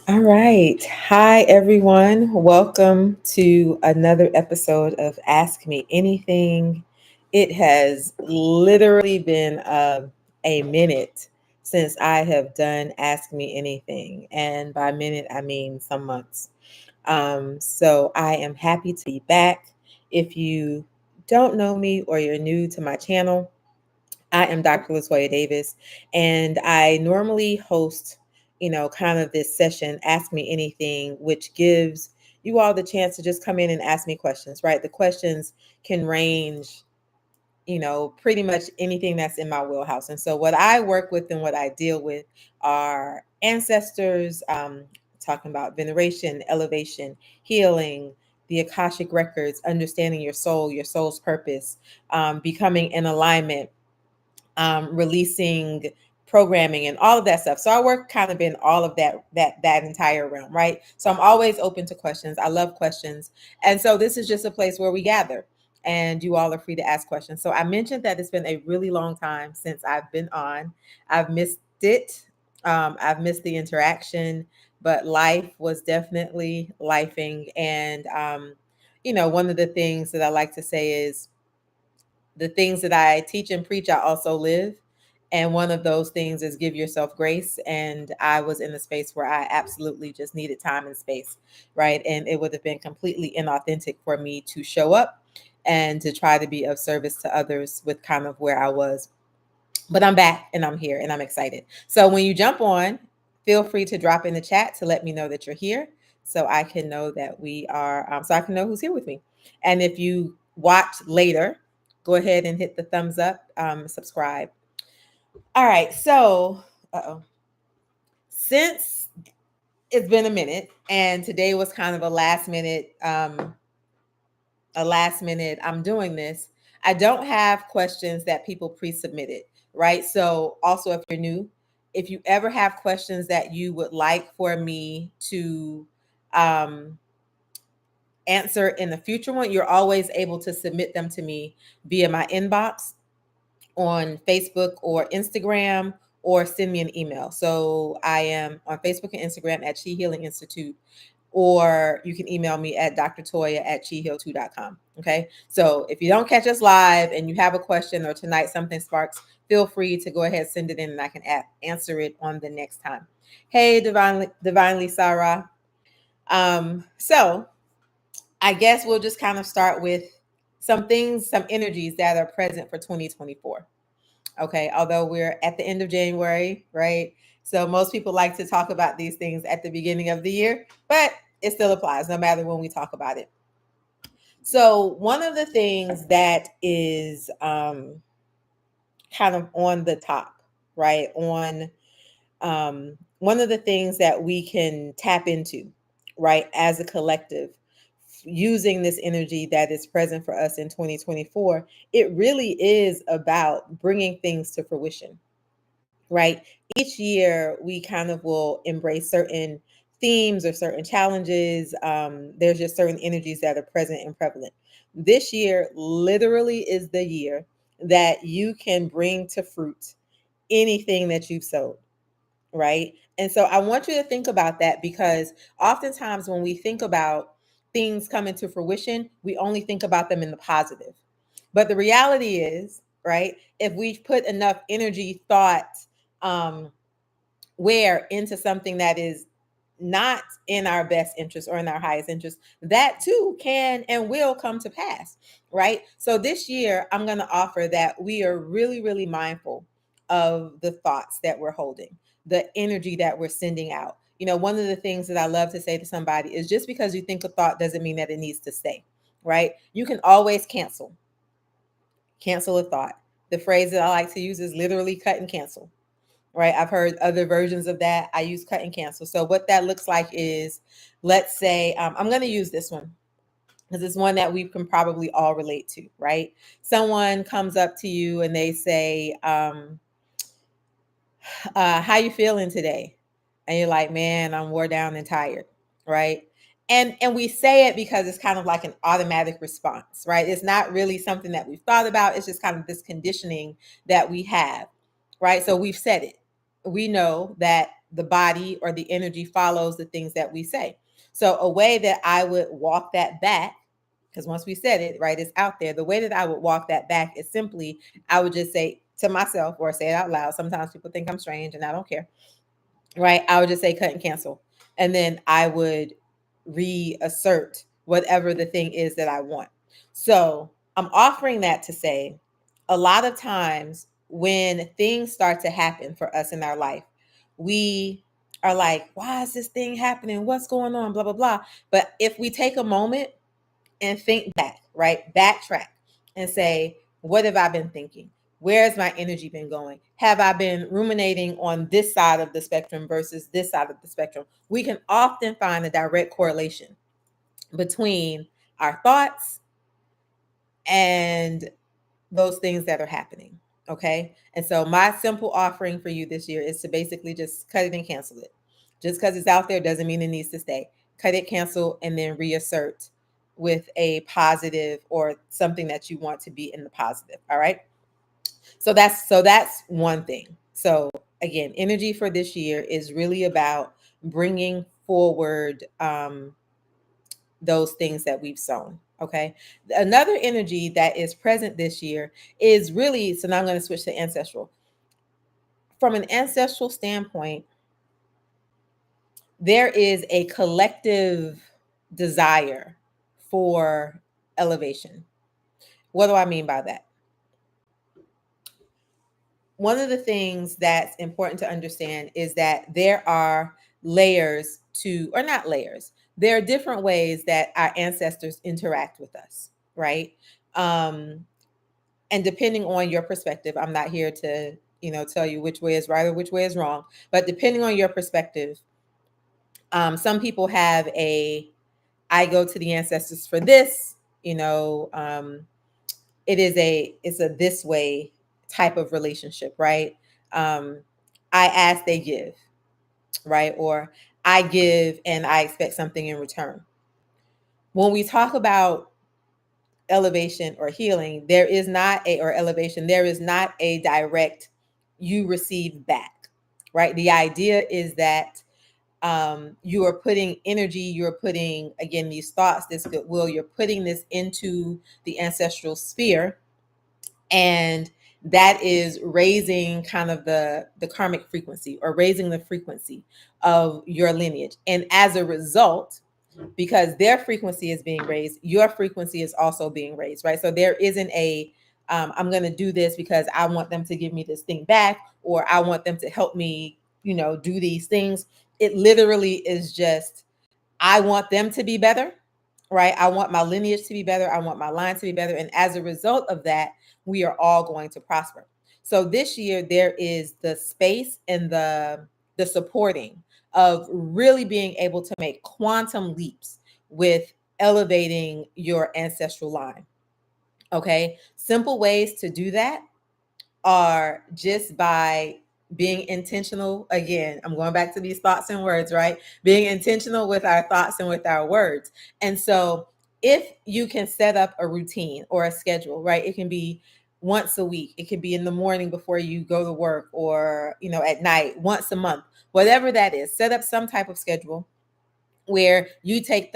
All right. Hi, everyone. Welcome to another episode of Ask Me Anything. It has literally been a minute since I have done Ask Me Anything. And by minute, I mean some months. So I am happy to be back. If you don't know me or you're new to my channel, I am Dr. Toya Davis, and I normally host, kind of this session, Ask Me Anything, which gives you all the chance to just come in and ask me questions, right? The questions can range, pretty much anything that's in my wheelhouse. And so, what I work with and what I deal with are ancestors, talking about veneration, elevation, healing, the Akashic Records, understanding your soul, your soul's purpose, becoming in alignment, releasing programming and all of that stuff. So I work kind of in all of that entire realm, right? So I'm always open to questions. I love questions. And so this is just a place where we gather and you all are free to ask questions. So I mentioned that it's been a really long time since I've been on. I've missed it. I've missed the interaction, but life was definitely lifing. And, one of the things that I like to say is, the things that I teach and preach, I also live. And one of those things is give yourself grace. And I was in a space where I absolutely just needed time and space, right? And it would have been completely inauthentic for me to show up and to try to be of service to others with kind of where I was. But I'm back and I'm here and I'm excited. So when you jump on, feel free to drop in the chat to let me know that you're here so I can know that we are, so I can know who's here with me. And if you watch later, go ahead and hit the thumbs up, subscribe. All right. So, since it's been a minute and today was kind of a last minute, I'm doing this. I don't have questions that people pre-submitted, right? So also, if you're new, if you ever have questions that you would like for me to um, answer in the future one, you're always able to submit them to me via my inbox on Facebook or Instagram, or send me an email. So I am on Facebook and Instagram at Chi Healing Institute, or you can email me at drtoya@chiheal2.com. Okay. So if you don't catch us live and you have a question or tonight something sparks, feel free to go ahead, send it in, and I can answer it on the next time. Hey, Divinely Sarah. So I guess we'll just kind of start with some things, some energies that are present for 2024. Okay. Although we're at the end of January, right? So most people like to talk about these things at the beginning of the year, but it still applies no matter when we talk about it. So one of the things that is kind of on the top, right? One of the things that we can tap into, right, as a collective, using this energy that is present for us in 2024, it really is about bringing things to fruition, right? Each year, we kind of will embrace certain themes or certain challenges. There's just certain energies that are present and prevalent. This year, literally, is the year that you can bring to fruit anything that you've sowed, right? And so I want you to think about that, because oftentimes when we think about things coming to fruition, we only think about them in the positive. But the reality is, right, if we've put enough energy, thought, um, where into something that is not in our best interest or in our highest interest, that too can and will come to pass, right? So this year, I'm going to offer that we are really, really mindful of the thoughts that we're holding, the energy that we're sending out. One of the things that I love to say to somebody is, just because you think a thought doesn't mean that it needs to stay, right? You can always cancel a thought. The phrase that I like to use is literally cut and cancel, right? I've heard other versions of that. I use cut and cancel. So what that looks like is, let's say, I'm going to use this one because it's one that we can probably all relate to, right? Someone comes up to you and they say, how you feeling today? And you're like, man, I'm wore down and tired, right? And we say it because it's kind of like an automatic response, right? It's not really something that we've thought about. It's just kind of this conditioning that we have, right? So we've said it. we know that the body or the energy follows the things that we say. So a way that I would walk that back, because once we said it, right, it's out there. The way that I would walk that back is simply, I would just say to myself or say it out loud. Sometimes people think I'm strange and I don't care, right? I would just say cut and cancel. And then I would reassert whatever the thing is that I want. So I'm offering that to say a lot of times when things start to happen for us in our life, we are like, why is this thing happening? What's going on? Blah, blah, blah. But if we take a moment and think back, right? Backtrack and say, what have I been thinking? Where has my energy been going? Have I been ruminating on this side of the spectrum versus this side of the spectrum? We can often find a direct correlation between our thoughts and those things that are happening. Okay. And so my simple offering for you this year is to basically just cut it and cancel it. Just because it's out there doesn't mean it needs to stay. Cut it, cancel, and then reassert with a positive or something that you want to be in the positive. All right. So that's one thing. So again, energy for this year is really about bringing forward those things that we've sown. Okay. Another energy that is present this year is really, so now I'm going to switch to ancestral. From an ancestral standpoint, there is a collective desire for elevation. What do I mean by that? One of the things that's important to understand is that there are layers to, or not layers, there are different ways that our ancestors interact with us, right? And depending on your perspective, I'm not here to, tell you which way is right or which way is wrong, but depending on your perspective, some people have I go to the ancestors for this, it's a this way type of relationship, right? Um, I ask, they give, right? Or I give and I expect something in return. When we talk about elevation or healing, there is not a, or elevation, there is not a direct you receive back, right? The idea is that you are putting energy, you're putting, again, these thoughts, this goodwill, you're putting this into the ancestral sphere, and that is raising kind of the karmic frequency or raising the frequency of your lineage. And as a result, because their frequency is being raised, your frequency is also being raised, right? So there isn't a I'm going to do this because I want them to give me this thing back, or I want them to help me, do these things. It literally is just, I want them to be better, right? I want my lineage to be better. I want my line to be better. And as a result of that, we are all going to prosper. So this year, there is the space and the supporting of really being able to make quantum leaps with elevating your ancestral line. Okay. Simple ways to do that are just by being intentional. Again, I'm going back to these thoughts and words, right? Being intentional with our thoughts and with our words. And so if you can set up a routine or a schedule, right? It can be once a week. It could be in the morning before you go to work, or, at night, once a month, whatever that is. Set up some type of schedule where you take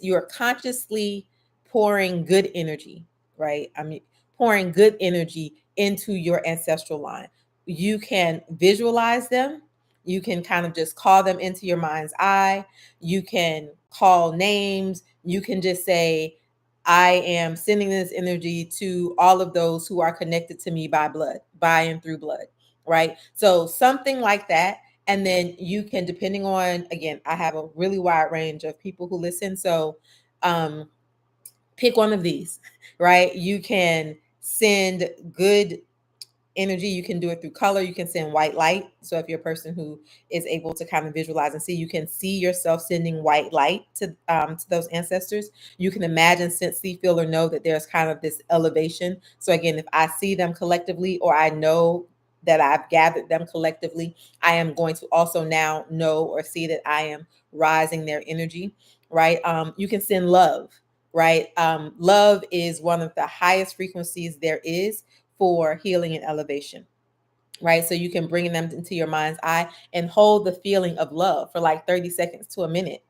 you're consciously pouring good energy, right? I mean, pouring good energy into your ancestral line. You can visualize them. You can kind of just call them into your mind's eye. You can call names. You can just say, I am sending this energy to all of those who are connected to me by blood, by and through blood, right? So something like that. And then you can, depending on, again, I have a really wide range of people who listen. So pick one of these, right? You can send good energy. You can do it through color. You can send white light. So if you're a person who is able to kind of visualize and see, you can see yourself sending white light to those ancestors. You can imagine, sense, see, feel, or know that there's kind of this elevation. So again, if I see them collectively, or I know that I've gathered them collectively, I am going to also now know or see that I am rising their energy, right? You can send love, right? Love is one of the highest frequencies there is for healing and elevation, right? So you can bring them into your mind's eye and hold the feeling of love for like 30 seconds to a minute.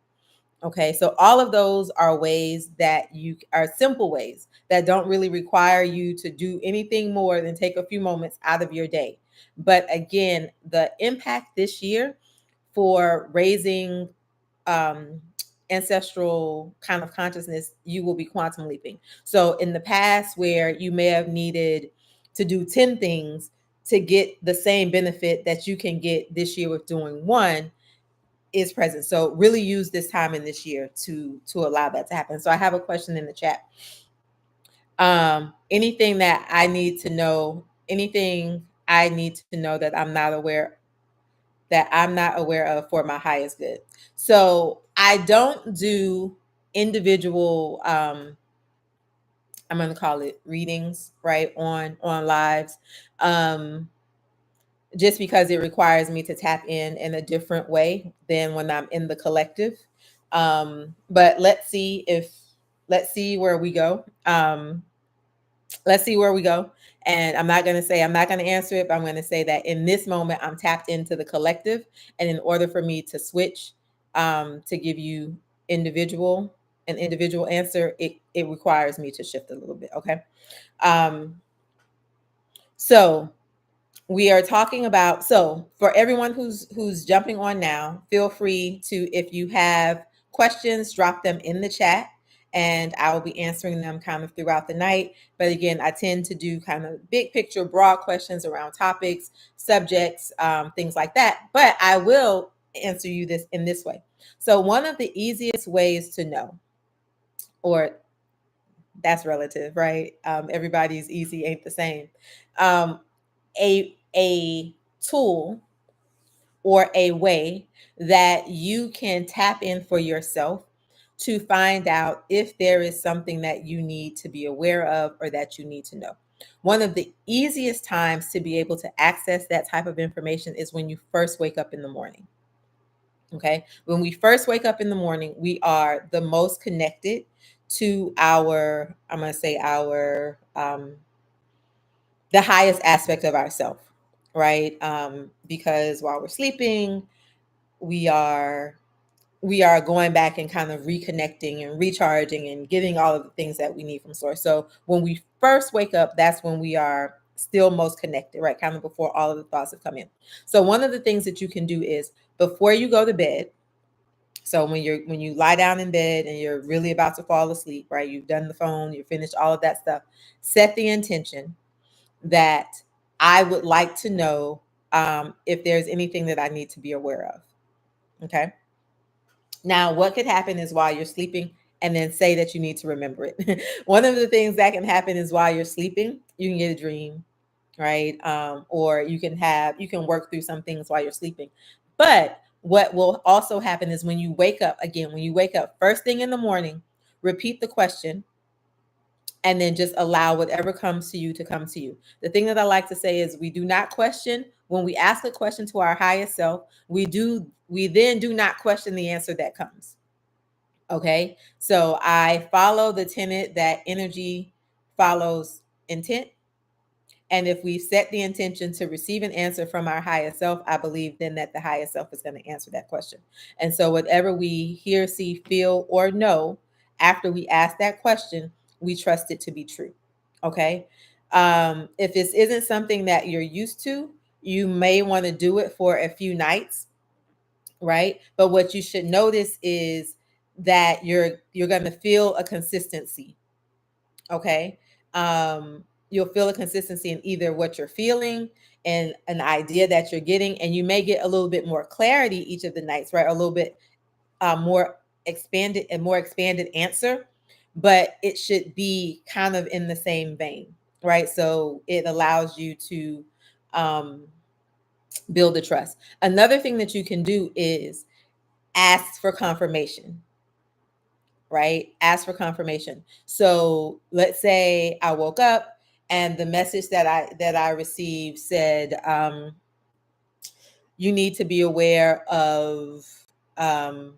Okay, so all of those are ways that you are simple ways that don't really require you to do anything more than take a few moments out of your day. But again, the impact this year for raising um, ancestral kind of consciousness, you will be quantum leaping. So in the past, where you may have needed to do 10 things to get the same benefit that you can get this year with doing one, is present. So really use this time in this year to allow that to happen. So I have a question in the chat. Anything that I need to know, anything I need to know that I'm not aware of for my highest good. So I don't do individual I'm going to call it readings, right, on lives. Just because it requires me to tap in a different way than when I'm in the collective. But let's see where we go. Let's see where we go. And I'm not going to answer it, but I'm going to say that in this moment, I'm tapped into the collective. And in order for me to switch, to give you an individual answer, it requires me to shift a little bit. Okay. Um, so we are talking about, so for everyone who's jumping on now, feel free to, if you have questions, drop them in the chat and I will be answering them kind of throughout the night. But again, I tend to do kind of big picture, broad questions around topics, subjects, things like that. But I will answer you this in this way. So one of the easiest ways to know, or that's relative, right? Everybody's easy ain't the same. Um, a tool or a way that you can tap in for yourself to find out if there is something that you need to be aware of or that you need to know. One of the easiest times to be able to access that type of information is when you first wake up in the morning. Okay. When we first wake up in the morning, we are the most connected to our, I'm going to say the highest aspect of ourself, right? Because while we're sleeping, we are we are going back and kind of reconnecting and recharging and getting all of the things that we need from source. So when we first wake up, that's when we are still most connected, right? Kind of before all of the thoughts have come in. So one of the things that you can do is before you go to bed, so when you lie down in bed and you're really about to fall asleep, right? You've done the phone, you've finished all of that stuff, set the intention that I would like to know if there's anything that I need to be aware of. Okay. Now, what could happen is while you're sleeping, and then say that you need to remember it. One of the things that can happen is while you're sleeping, you can get a dream, right? Or you can work through some things while you're sleeping. But what will also happen is when you wake up, again, when you wake up first thing in the morning, repeat the question and then just allow whatever comes to you to come to you. The thing that I like to say is we do not question. When we ask a question to our highest self, we then do not question the answer that comes. Okay. So I follow the tenet that energy follows intent. And if we set the intention to receive an answer from our highest self, I believe then that the highest self is going to answer that question. And so whatever we hear, see, feel, or know after we ask that question, we trust it to be true. Okay. If this isn't something that you're used to, you may want to do it for a few nights, right? But what you should notice is that you're going to feel a consistency. Okay. You'll feel a consistency in either what you're feeling and an idea that you're getting, and you may get a little bit more clarity each of the nights, right? A little bit more expanded answer, but it should be kind of in the same vein, right? So it allows you to um, build the trust. Another thing that you can do is ask for confirmation, right? Ask for confirmation. So let's say I woke up and the message that I received said, you need to be aware of, um,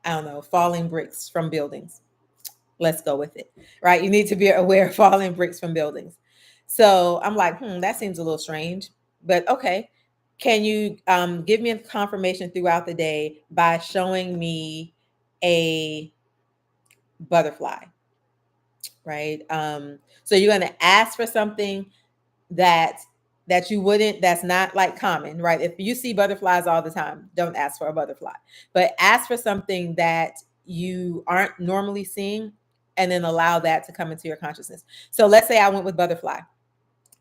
I don't know, falling bricks from buildings. Let's go with it, right? You need to be aware of falling bricks from buildings. So I'm like, that seems a little strange, but okay. Can you give me a confirmation throughout the day by showing me a butterfly, right? So you're going to ask for something that you wouldn't, that's not like common, right? If you see butterflies all the time, don't ask for a butterfly, but ask for something that you aren't normally seeing, and then allow that to come into your consciousness. So let's say I went with butterfly.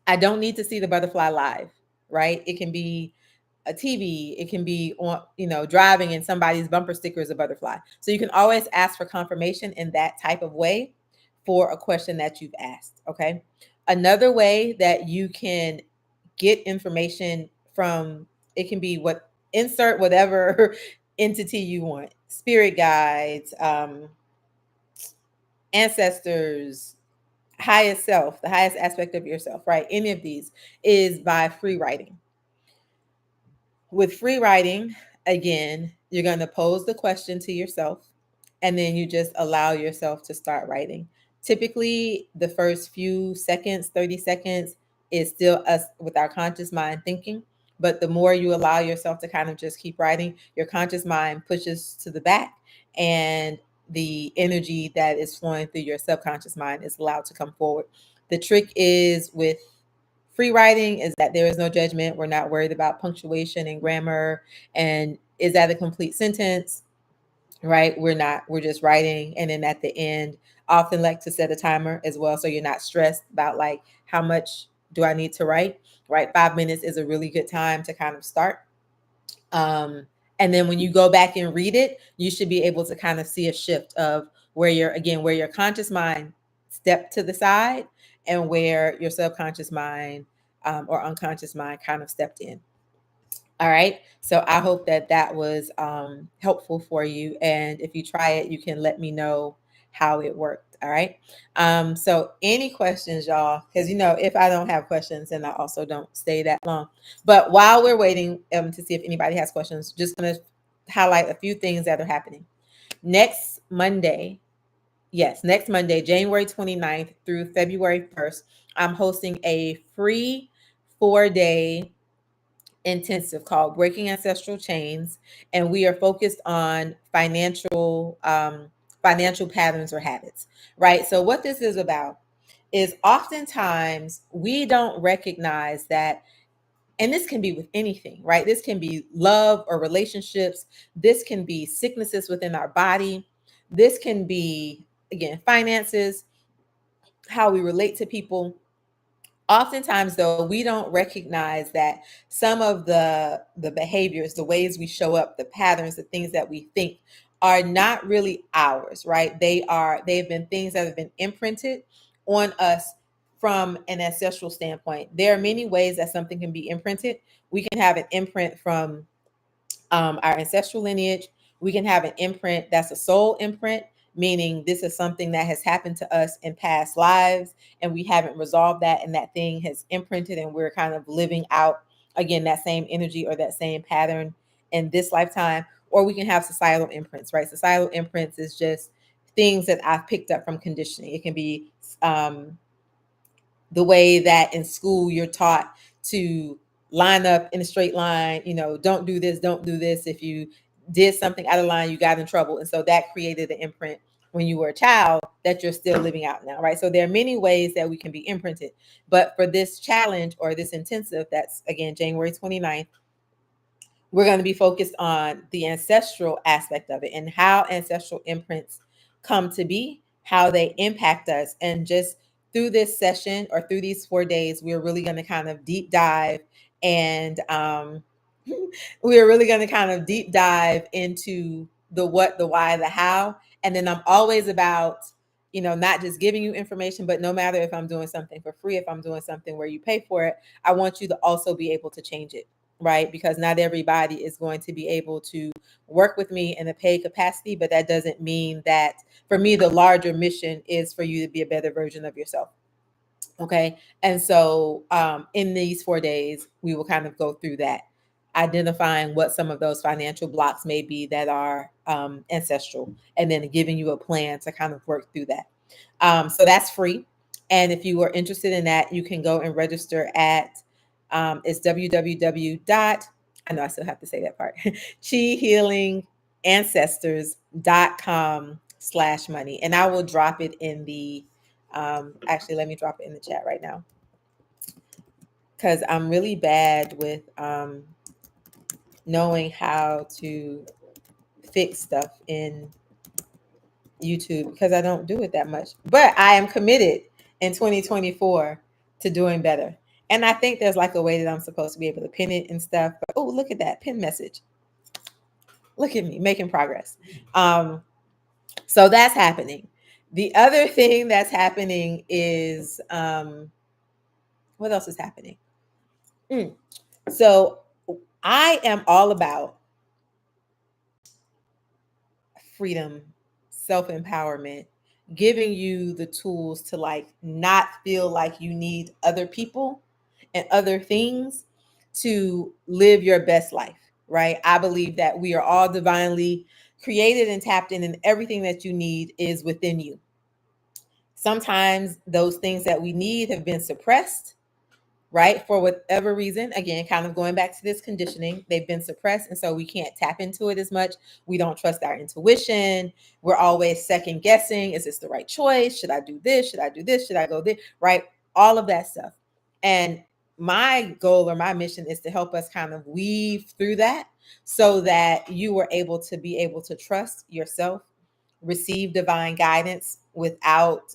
I don't need to see the butterfly live, right? It can be a TV, it can be on, driving and somebody's bumper sticker is a butterfly. So you can always ask for confirmation in that type of way for a question that you've asked. Okay. Another way that you can get information from, it can be insert whatever entity you want, spirit guides, ancestors, highest self, the highest aspect of yourself, right? Any of these is by free writing. With free writing, again, you're going to pose the question to yourself, and then you just allow yourself to start writing. Typically, the first few seconds, 30 seconds, is still us with our conscious mind thinking. But the more you allow yourself to kind of just keep writing, your conscious mind pushes to the back, and the energy that is flowing through your subconscious mind is allowed to come forward. The trick is with free writing is that there is no judgment. We're not worried about punctuation and grammar and is that a complete sentence, right? We're just writing. And then at the end, often like to set a timer as well, so you're not stressed about like how much do I need to write, right? 5 minutes is a really good time to kind of start. And then when you go back and read it, you should be able to kind of see a shift of where your conscious mind stepped to the side and where your subconscious mind or unconscious mind kind of stepped in. All right. So I hope that that was helpful for you. And if you try it, you can let me know how it worked. All right. So any questions, y'all? Because if I don't have questions, then I also don't stay that long. But while we're waiting to see if anybody has questions, just gonna highlight a few things that are happening. Next Monday, next Monday, January 29th through February 1st, I'm hosting a free 4-day intensive called Breaking Ancestral Chains, and we are focused on financial patterns or habits, right? So what this is about is oftentimes we don't recognize that, and this can be with anything, right? This can be love or relationships. This can be sicknesses within our body. This can be, again, finances, how we relate to people. Oftentimes though, we don't recognize that some of the behaviors, the ways we show up, the patterns, the things that we think are not really ours, right? They've been things that have been imprinted on us from an ancestral standpoint. There are many ways that something can be imprinted. We can have an imprint from our ancestral lineage. We can have an imprint that's a soul imprint, meaning this is something that has happened to us in past lives and we haven't resolved that, and that thing has imprinted and we're kind of living out, again, that same energy or that same pattern in this lifetime. Or we can have societal imprints, right? Societal imprints is just things that I've picked up from conditioning. It can be the way that in school you're taught to line up in a straight line, don't do this, don't do this. If you did something out of line, you got in trouble. And so that created an imprint when you were a child that you're still living out now, right? So there are many ways that we can be imprinted. But for this challenge or this intensive, that's again January 29th, we're going to be focused on the ancestral aspect of it and how ancestral imprints come to be, how they impact us. And just through this session or through these 4 days, we're really going to kind of deep dive and we're really going to kind of deep dive into the what, the why, the how. And then I'm always about, not just giving you information, but no matter if I'm doing something for free, if I'm doing something where you pay for it, I want you to also be able to change it, right? Because not everybody is going to be able to work with me in a paid capacity, but that doesn't mean that for me, the larger mission is for you to be a better version of yourself. Okay. And so in these 4 days, we will kind of go through that, identifying what some of those financial blocks may be that are ancestral, and then giving you a plan to kind of work through that. So that's free. And if you are interested in that, you can go and register at it's www dot, I know I still have to say that part, chihealingancestors.com/money. And I will drop it in the, actually, let me drop it in the chat right now, because I'm really bad with knowing how to fix stuff in YouTube, because I don't do it that much. But I am committed in 2024 to doing better. And I think there's like a way that I'm supposed to be able to pin it and stuff. But oh, look at that pin message. Look at me making progress. So that's happening. The other thing that's happening is what else is happening? So I am all about freedom, self-empowerment, giving you the tools to like not feel like you need other people and other things to live your best life, right? I believe that we are all divinely created and tapped in, and everything that you need is within you. Sometimes those things that we need have been suppressed, right? For whatever reason, again, kind of going back to this conditioning, they've been suppressed. And so we can't tap into it as much. We don't trust our intuition. We're always second guessing. Is this the right choice? Should I do this? Should I do this? Should I go this? Right? All of that stuff. And my goal or my mission is to help us kind of weave through that so that you were able to be able to trust yourself, receive divine guidance without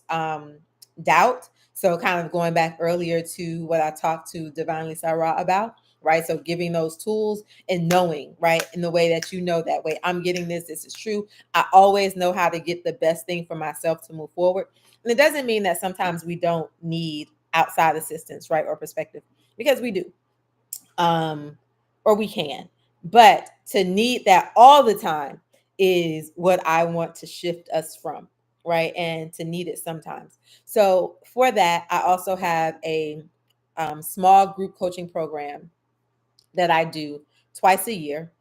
doubt. So kind of going back earlier to what I talked to Divinely Sarah about, right? So giving those tools and knowing, right? In the way that you know that way, I'm getting this, this is true. I always know how to get the best thing for myself to move forward. And it doesn't mean that sometimes we don't need outside assistance, right? Or perspective, because we do. Or we can. But to need that all the time is what I want to shift us from, right? And to need it sometimes. So for that, I also have a small group coaching program that I do twice a year.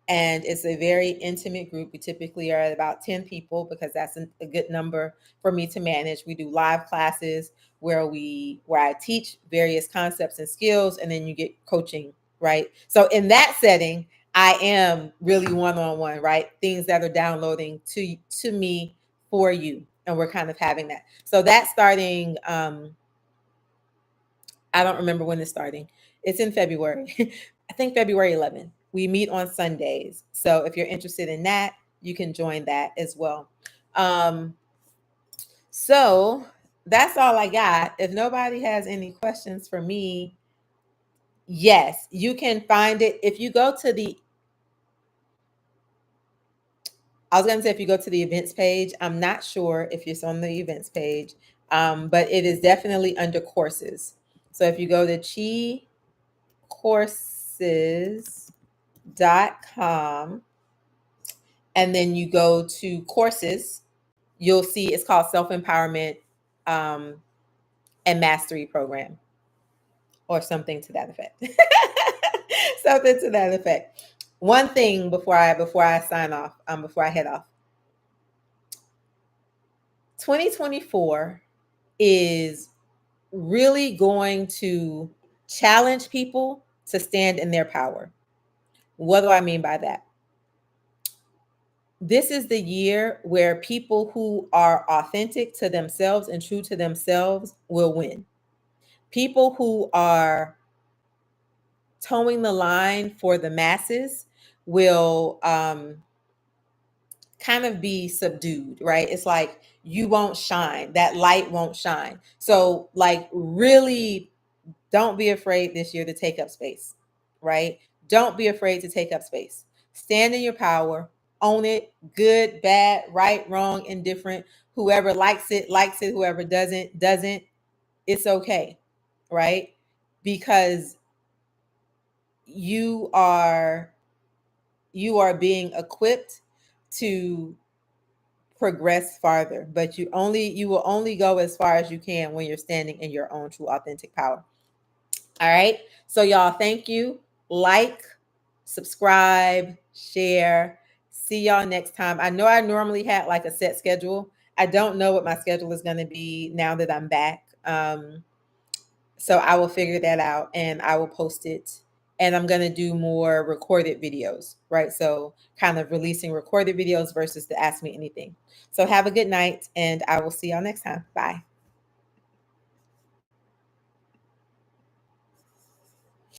And it's a very intimate group. We typically are at about 10 people because that's a good number for me to manage. We do live classes where I teach various concepts and skills, and then you get coaching, right? So in that setting, I am really one-on-one, right? Things that are downloading to me for you, and we're kind of having that. So that's starting. I don't remember when it's starting. It's in February. I think February 11th. We meet on Sundays. So if you're interested in that, you can join that as well. So that's all I got. If nobody has any questions for me, yes, you can find it. If you go to the, I was going to say, if you go to the events page, I'm not sure if it's on the events page, but it is definitely under courses. So if you go to courses.com and then you go to courses, you'll see it's called Self-Empowerment and Mastery Program, or something to that effect. Something to that effect. One thing before I sign off, before I head off. 2024 is really going to challenge people to stand in their power. What do I mean by that? This is the year where people who are authentic to themselves and true to themselves will win. People who are towing the line for the masses will kind of be subdued, right? It's like you won't shine, that light won't shine. So, like, really don't be afraid this year to take up space, right? Don't be afraid to take up space. Stand in your power, own it, good, bad, right, wrong, indifferent. Whoever likes it, likes it. Whoever doesn't, doesn't. It's okay, right? Because you are being equipped to progress farther, but you will only go as far as you can when you're standing in your own true authentic power. All right. So y'all, thank you. Like, subscribe, share. See y'all next time. I know I normally had like a set schedule. I don't know what my schedule is going to be now that I'm back. So I will figure that out and I will post it. And I'm going to do more recorded videos, right? So kind of releasing recorded videos versus the Ask Me Anything. So have a good night and I will see y'all next time. Bye.